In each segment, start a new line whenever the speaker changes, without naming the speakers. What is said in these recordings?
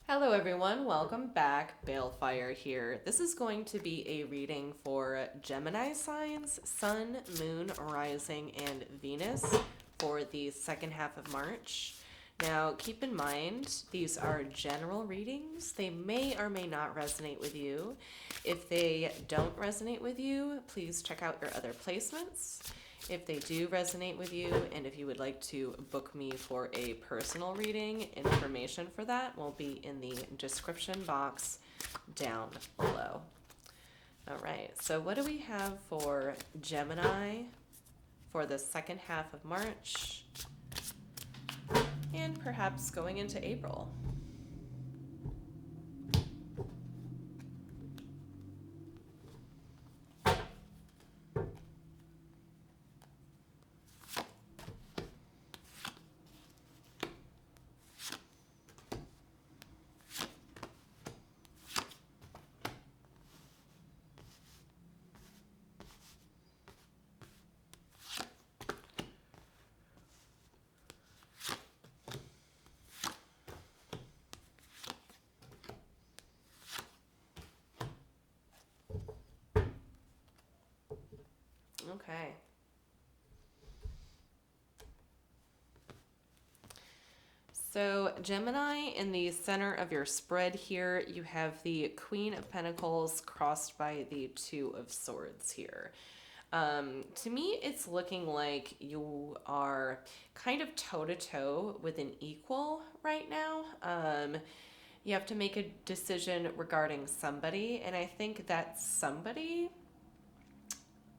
Hello, everyone. Welcome back. Balefire here. This is going to be a reading for Gemini signs, Sun, Moon, Rising, and Venus for the second half of March. Now, keep in mind, these are general readings. They may or may not resonate with you. If they don't resonate with you, please check out your other placements. If they do resonate with you, and if you would like to book me for a personal reading, information for that will be in the description box down below. All right, so what do we have for Gemini for the second half of March and perhaps going into April? Okay. So, Gemini, in the center of your spread here, you have the Queen of Pentacles crossed by the Two of Swords here. To me, it's looking like you are kind of toe to toe with an equal right now. You have to make a decision regarding somebody, and I think that somebody,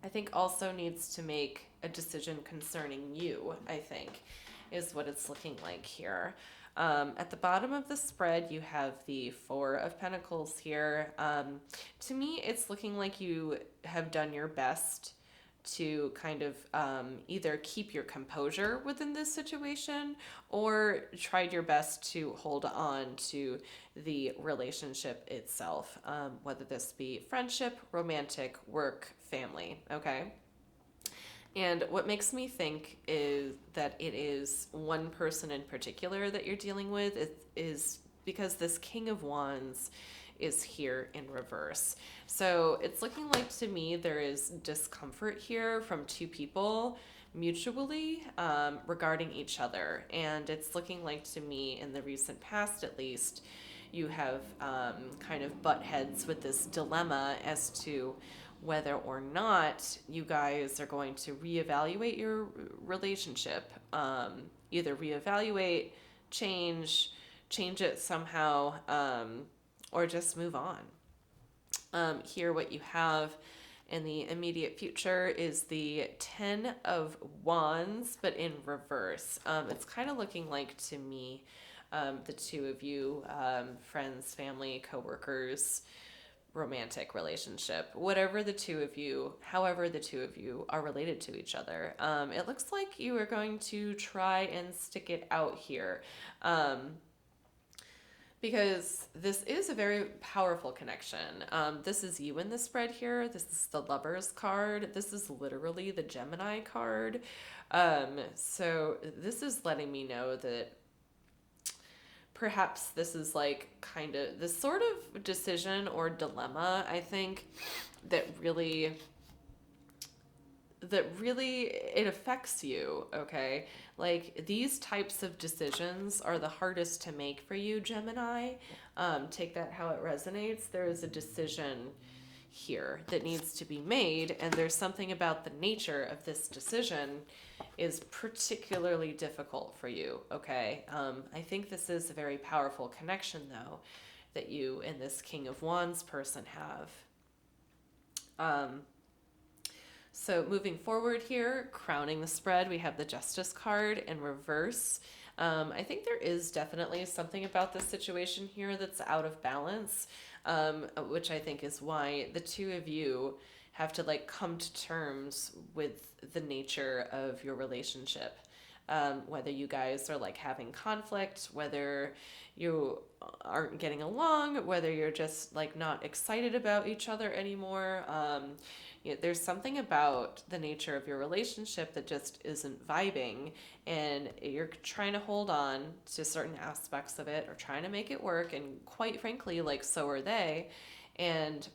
I think, also needs to make a decision concerning you, I think, is what it's looking like here. At the bottom of the spread, you have the Four of Pentacles here. To me, it's looking like you have done your best to kind of either keep your composure within this situation or tried your best to hold on to the relationship itself, whether this be friendship, romantic, work, family, okay? And what makes me think is that it is one person in particular that you're dealing with is because this King of Wands is here in reverse. So it's looking like to me there is discomfort here from two people mutually regarding each other. And it's looking like to me, in the recent past at least, you have kind of butt heads with this dilemma as to whether or not you guys are going to reevaluate your relationship. Either reevaluate, change it somehow, or just move on. Here, what you have in the immediate future is the Ten of Wands, but in reverse. It's kind of looking like to me, the two of you, friends, family, coworkers, romantic relationship, whatever the two of you, however the two of you are related to each other. It looks like you are going to try and stick it out here. Because this is a very powerful connection. This is you in the spread here. This is the Lovers card. This is literally the Gemini card. So this is letting me know that perhaps this is like kind of this sort of decision or dilemma, I think, that really it affects you, okay? Like, these types of decisions are the hardest to make for you, Gemini. Take that how it resonates. There is a decision here that needs to be made, and there's something about the nature of this decision is particularly difficult for you, okay? I think this is a very powerful connection, though, that you and this King of Wands person have. So moving forward here, crowning the spread, we have the Justice card in reverse. I think there is definitely something about this situation here that's out of balance, which I think is why the two of you have to like come to terms with the nature of your relationship. whether you guys are like having conflict, whether you aren't getting along, whether you're just like not excited about each other anymore. There's something about the nature of your relationship that just isn't vibing, and you're trying to hold on to certain aspects of it or trying to make it work, and quite frankly, like, so are they. And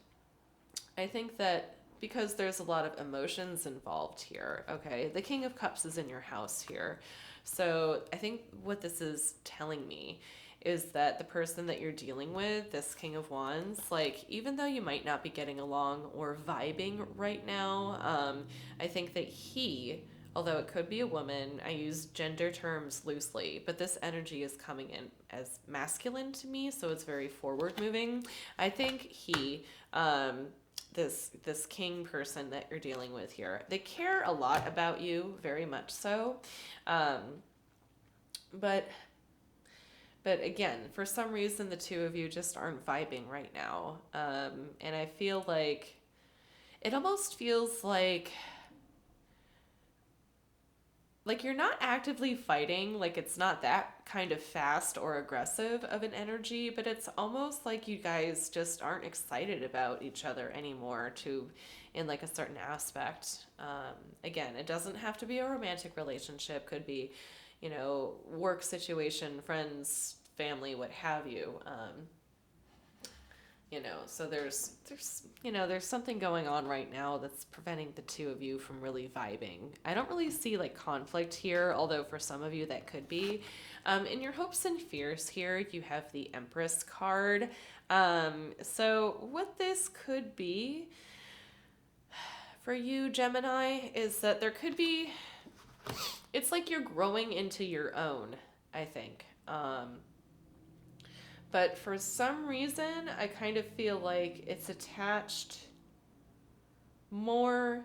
I think that because there's a lot of emotions involved here, okay, the King of Cups is in your house here. So I think what this is telling me is that the person that you're dealing with, this King of Wands, like, even though you might not be getting along or vibing right now, I think that he, although it could be a woman, I use gender terms loosely, but this energy is coming in as masculine to me, so it's very forward moving. I think he, this king person that you're dealing with here, they care a lot about you, very much so. But again, for some reason, the two of you just aren't vibing right now. And I feel like it almost feels like you're not actively fighting, like it's not that kind of fast or aggressive of an energy, but it's almost like you guys just aren't excited about each other anymore in like a certain aspect. Again, it doesn't have to be a romantic relationship, could be, work situation, friends, family, what have you. So there's something going on right now that's preventing the two of you from really vibing. I don't really see like conflict here, although for some of you that could be. In your hopes and fears here, you have the Empress card. So what this could be for you, Gemini, is that there could be, it's like you're growing into your own, I think. But for some reason, I kind of feel like it's attached more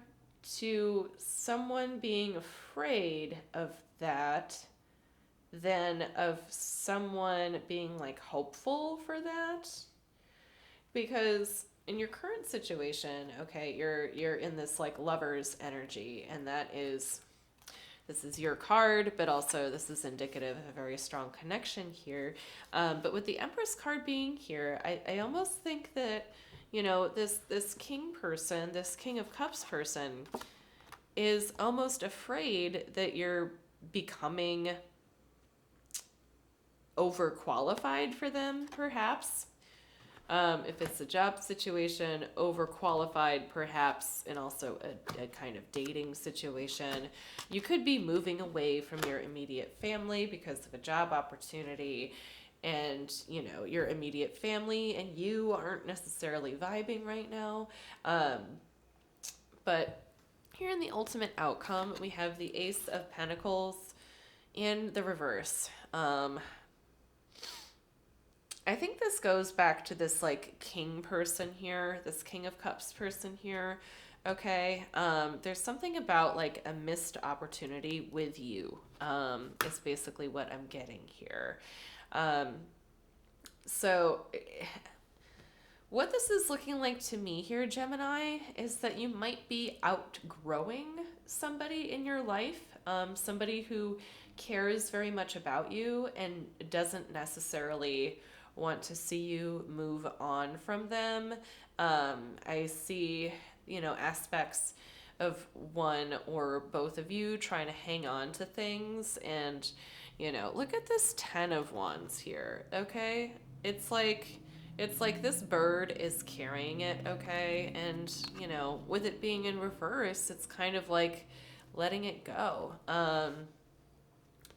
to someone being afraid of that than of someone being like hopeful for that. Because in your current situation, okay, you're in this like lover's energy, and this is your card, but also this is indicative of a very strong connection here. But with the Empress card being here, I almost think that, this king person, this King of Cups person, is almost afraid that you're becoming overqualified for them, perhaps. If it's a job situation, overqualified perhaps, and also a kind of dating situation. You could be moving away from your immediate family because of a job opportunity, and your immediate family and you aren't necessarily vibing right now. But here in the ultimate outcome, we have the Ace of Pentacles in the reverse. I think this goes back to this like king person here, this King of Cups person here. Okay. There's something about like a missed opportunity with you, is basically what I'm getting here. So what this is looking like to me here, Gemini, is that you might be outgrowing somebody in your life, somebody who cares very much about you and doesn't necessarily want to see you move on from them. I see, aspects of one or both of you trying to hang on to things, and, look at this 10 of Wands here, okay? It's like this bird is carrying it, okay? And, with it being in reverse, it's kind of like letting it go.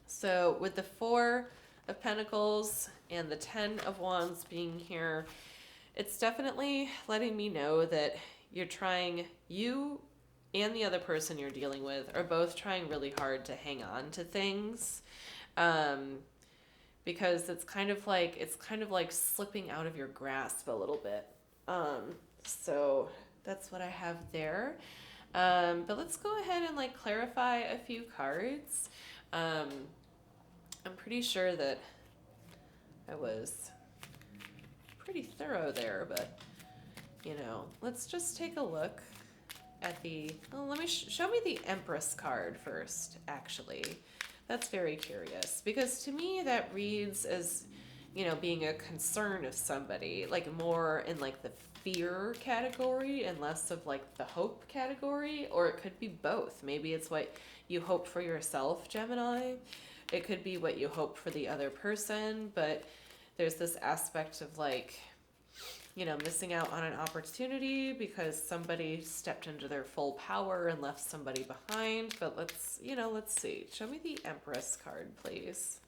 So with the 4 of Pentacles and the 10 of Wands being here, it's definitely letting me know that you and the other person you're dealing with are both trying really hard to hang on to things. Because it's kind of like slipping out of your grasp a little bit. So that's what I have there. But let's go ahead and like clarify a few cards. I'm pretty sure that I was pretty thorough there, but let's just take a look at let me show me the Empress card first, actually. That's very curious because to me that reads as, being a concern of somebody, like more in like the fear category and less of like the hope category, or it could be both. Maybe it's what you hope for yourself, Gemini. It could be what you hope for the other person, but there's this aspect of like, missing out on an opportunity because somebody stepped into their full power and left somebody behind. But let's see. Show me the Empress card, please.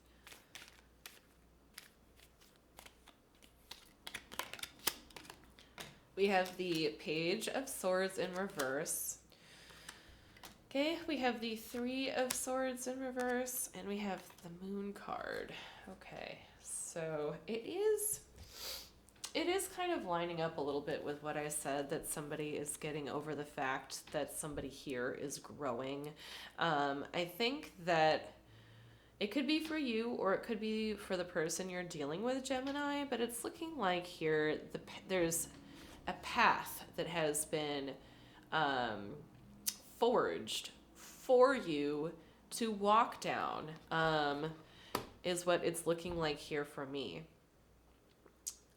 We have the Page of Swords in reverse. Okay, we have the Three of Swords in reverse, and we have the Moon card. Okay, so it is kind of lining up a little bit with what I said, that somebody is getting over the fact that somebody here is growing. I think that it could be for you or it could be for the person you're dealing with, Gemini, but it's looking like here there's a path that has been forged for you to walk down, is what it's looking like here for me.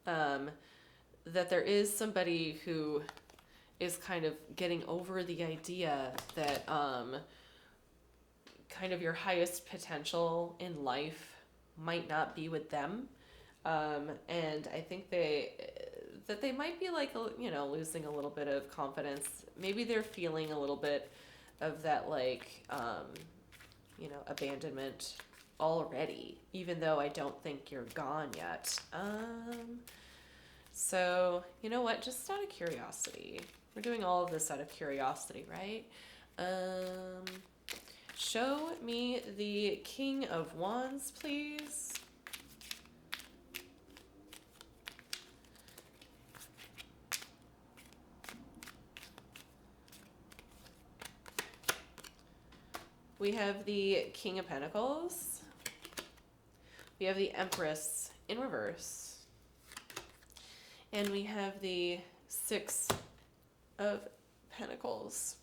That there is somebody who is kind of getting over the idea that kind of your highest potential in life might not be with them. And I think that they might be like, losing a little bit of confidence. Maybe they're feeling a little bit of that, like, abandonment already, even though I don't think you're gone yet. So, you know what? Just out of curiosity. We're doing all of this out of curiosity, right? Show me the King of Wands, please. We have the King of Pentacles. We have the Empress in reverse. And we have the Six of Pentacles.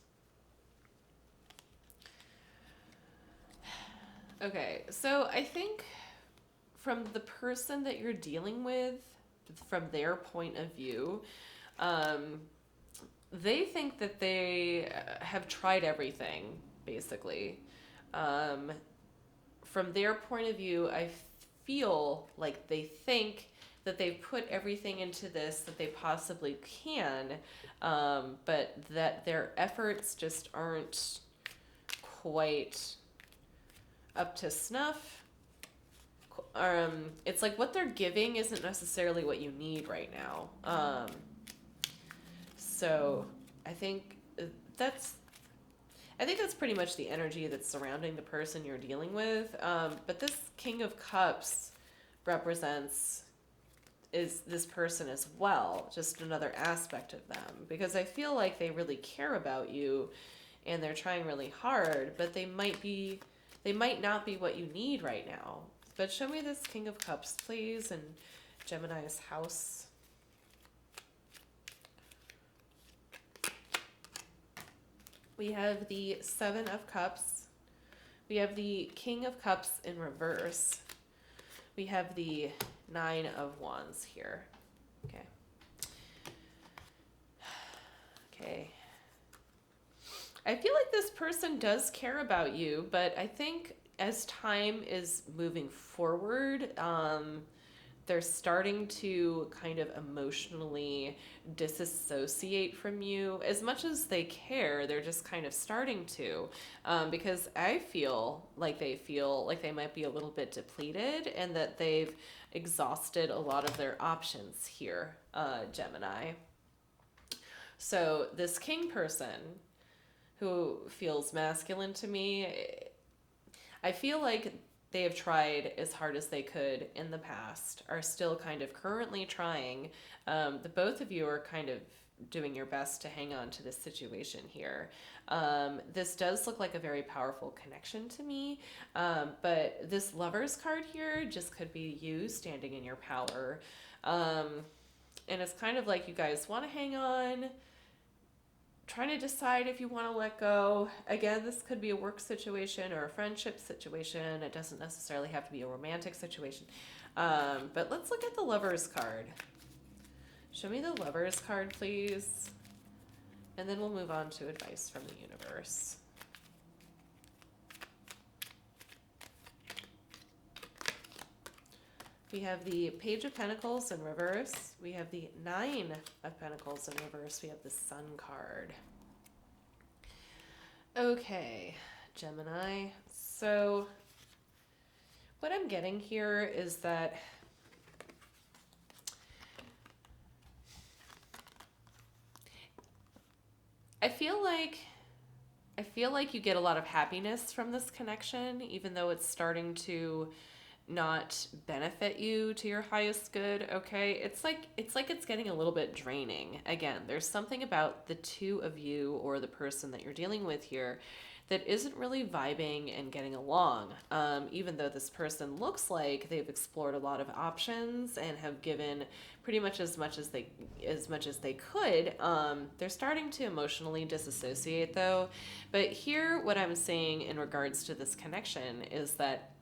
Okay, so I think from the person that you're dealing with, from their point of view, they think that they have tried everything, basically. From their point of view, I feel like they think that they've put everything into this that they possibly can, but that their efforts just aren't quite up to snuff. It's like what they're giving isn't necessarily what you need right now. So I think that's pretty much the energy that's surrounding the person you're dealing with. But this King of Cups represents is this person as well, just another aspect of them, because I feel like they really care about you and they're trying really hard, but they might not be what you need right now. But show me this King of Cups, please, and Gemini's house. We have the Seven of Cups. We have the King of Cups in reverse. We have the Nine of Wands here. Okay. I feel like this person does care about you, but I think as time is moving forward, they're starting to kind of emotionally disassociate from you. As much as they care, they're just kind of starting to, because I feel like they might be a little bit depleted and that they've exhausted a lot of their options here, Gemini. So this king person who feels masculine to me, I feel like they have tried as hard as they could in the past, are still kind of currently trying. The both of you are kind of doing your best to hang on to this situation here. This does look like a very powerful connection to me, but this Lover's card here just could be you standing in your power. And it's kind of like you guys want to hang on, trying to decide if you want to let go. Again, this could be a work situation or a friendship situation. It doesn't necessarily have to be a romantic situation. But let's look at the Lover's card. Show me the Lover's card, please. And then we'll move on to advice from the universe. We have the Page of Pentacles in reverse. We have the Nine of Pentacles in reverse. We have the Sun card. Okay, Gemini. So what I'm getting here is that I feel like you get a lot of happiness from this connection, even though it's starting to not benefit you to your highest good. Okay, it's like it's getting a little bit draining. Again, there's something about the two of you or the person that you're dealing with here that isn't really vibing and getting along. Even though this person looks like they've explored a lot of options and have given pretty much as much as they could, they're starting to emotionally disassociate though. But here, what I'm seeing in regards to this connection is that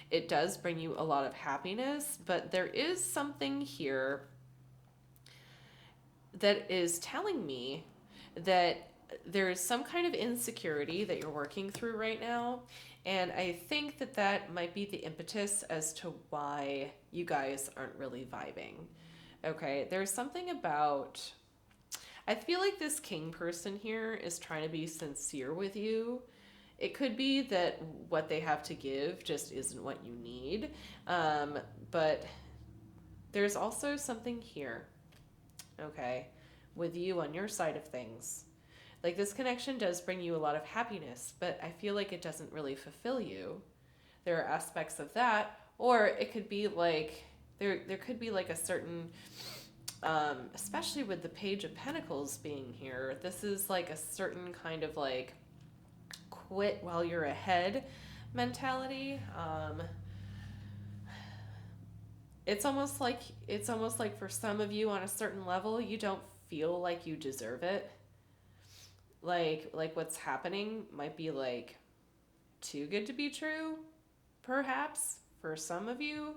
it does bring you a lot of happiness, but there is something here that is telling me that there is some kind of insecurity that you're working through right now. And I think that that might be the impetus as to why you guys aren't really vibing. Okay, there's something about, I feel like this king person here is trying to be sincere with you. It could be that what they have to give just isn't what you need. But there's also something here, okay, with you on your side of things. Like, this connection does bring you a lot of happiness, but I feel like it doesn't really fulfill you. There are aspects of that, or it could be like, there could be like a certain, especially with the Page of Pentacles being here, this is like a certain kind of like, quit while you're ahead mentality. It's almost like for some of you on a certain level, you don't feel like you deserve it. Like what's happening might be like too good to be true, perhaps for some of you.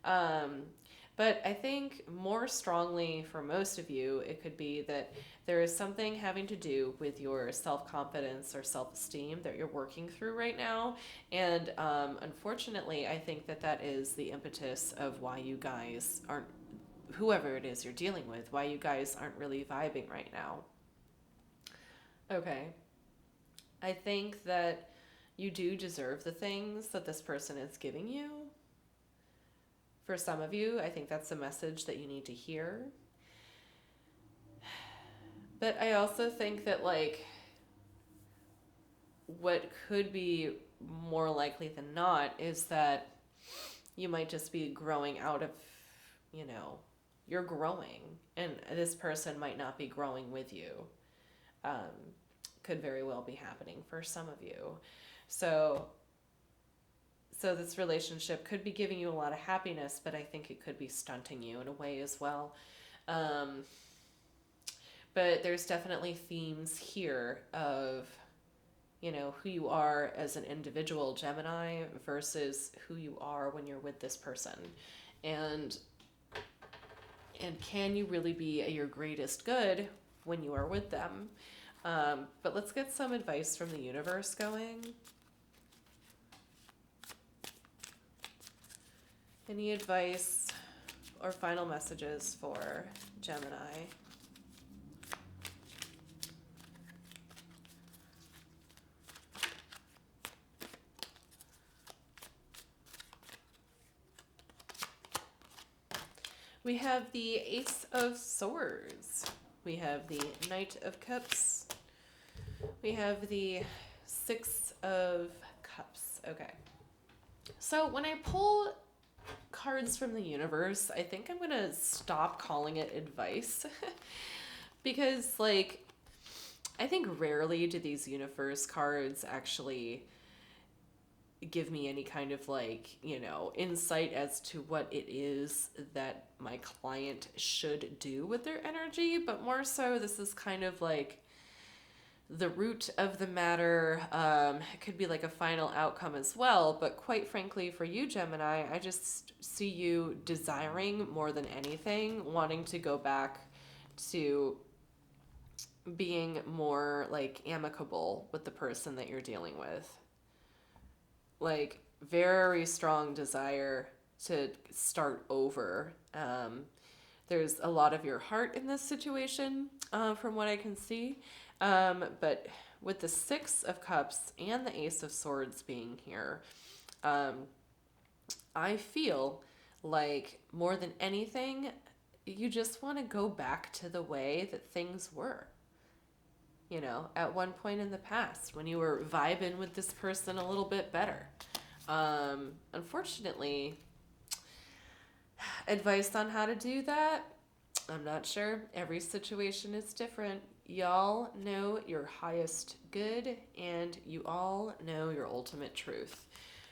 But I think more strongly for most of you, it could be that there is something having to do with your self-confidence or self-esteem that you're working through right now. And unfortunately, I think that that is the impetus of why you guys aren't, whoever it is you're dealing with, why you guys aren't really vibing right now. Okay. I think that you do deserve the things that this person is giving you. For some of you, I think that's a message that you need to hear. But I also think that, like, what could be more likely than not is that you might just be growing out of, you're growing, and this person might not be growing with you. Could very well be happening for some of you. So this relationship could be giving you a lot of happiness, but I think it could be stunting you in a way as well. But there's definitely themes here of, who you are as an individual Gemini versus who you are when you're with this person. And can you really be at your greatest good when you are with them? But let's get some advice from the universe going. Any advice or final messages for Gemini? We have the Ace of Swords. We have the Knight of Cups. We have the Six of Cups. Okay. So when I pull cards from the universe, I think I'm going to stop calling it advice because, like, I think rarely do these universe cards actually give me any kind of, like, insight as to what it is that my client should do with their energy, but more so this is kind of like the root of the matter. It could be like a final outcome as well. But quite frankly, for you, Gemini, I just see you desiring more than anything, wanting to go back to being more like amicable with the person that you're dealing with. Like, very strong desire to start over. There's a lot of your heart in this situation, from what I can see. But with the Six of Cups and the Ace of Swords being here, I feel like more than anything, you just want to go back to the way that things were. You know, at one point in the past when you were vibing with this person a little bit better. Unfortunately, advice on how to do that, I'm not sure. Every situation is different. Y'all know your highest good, and you all know your ultimate truth.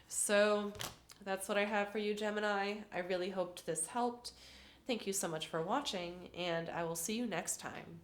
So that's what I have for you, Gemini. I really hoped this helped. Thank you so much for watching, and I will see you next time.